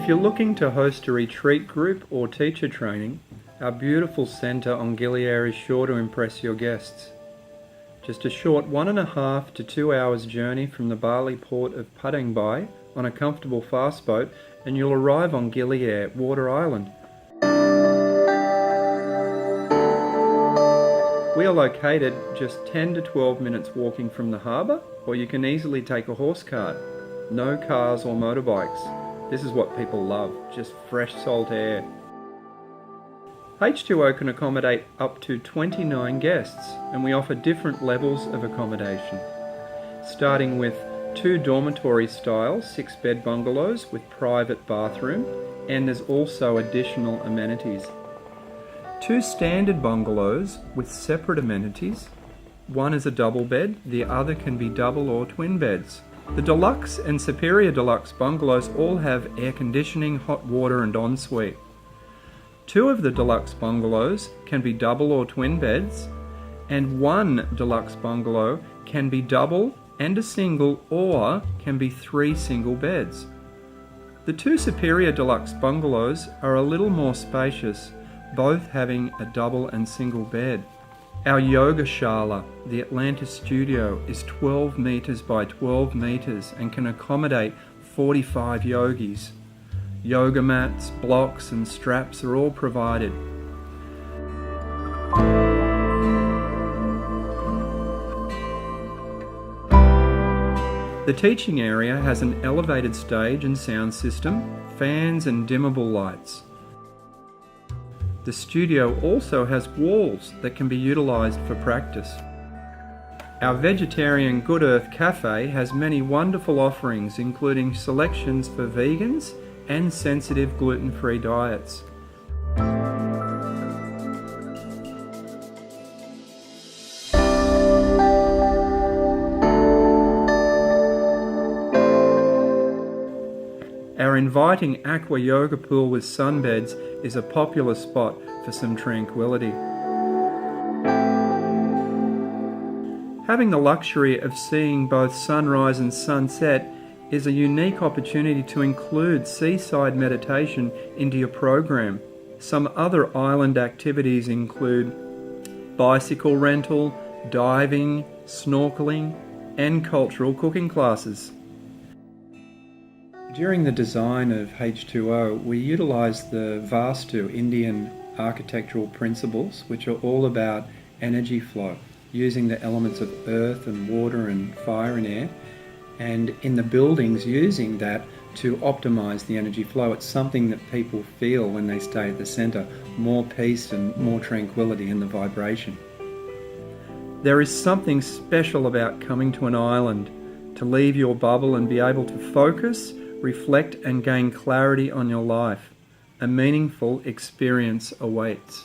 If you're looking to host a retreat group or teacher training, our beautiful centre on Gili Air is sure to impress your guests. Just a short 1.5 to 2 hours journey from the Bali port of Padang Bai on a comfortable fast boat and you'll arrive on Gili Air, Water Island. We are located just 10 to 12 minutes walking from the harbour, or you can easily take a horse cart. No cars or motorbikes. This is what people love, just fresh salt air. H2O can accommodate up to 29 guests, and we offer different levels of accommodation, starting with 2 dormitory style 6-bed bungalows with private bathroom, and there's also additional amenities. 2 standard bungalows with separate amenities. One is a double bed, the other can be double or twin beds. The deluxe and superior deluxe bungalows all have air conditioning, hot water and ensuite. 2 of the deluxe bungalows can be double or twin beds, and 1 deluxe bungalow can be double and a single, or can be 3 single beds. The 2 superior deluxe bungalows are a little more spacious, both having a double and single bed. Our yoga shala, the Atlantis studio, is 12 meters by 12 meters and can accommodate 45 yogis. Yoga mats, blocks and straps are all provided. The teaching area has an elevated stage and sound system, fans and dimmable lights. The studio also has walls that can be utilised for practice. Our vegetarian Good Earth Cafe has many wonderful offerings, including selections for vegans and sensitive gluten-free diets. Our inviting aqua yoga pool with sunbeds is a popular spot for some tranquility. Having the luxury of seeing both sunrise and sunset is a unique opportunity to include seaside meditation into your program. Some other island activities include bicycle rental, diving, snorkeling, and cultural cooking classes. During the design of H2O, we utilised the Vastu Indian architectural principles, which are all about energy flow, using the elements of earth and water and fire and air, and in the buildings using that to optimise the energy flow. It's something that people feel when they stay at the centre, more peace and more tranquility in the vibration. There is something special about coming to an island, to leave your bubble and be able to focus, reflect and gain clarity on your life. A meaningful experience awaits.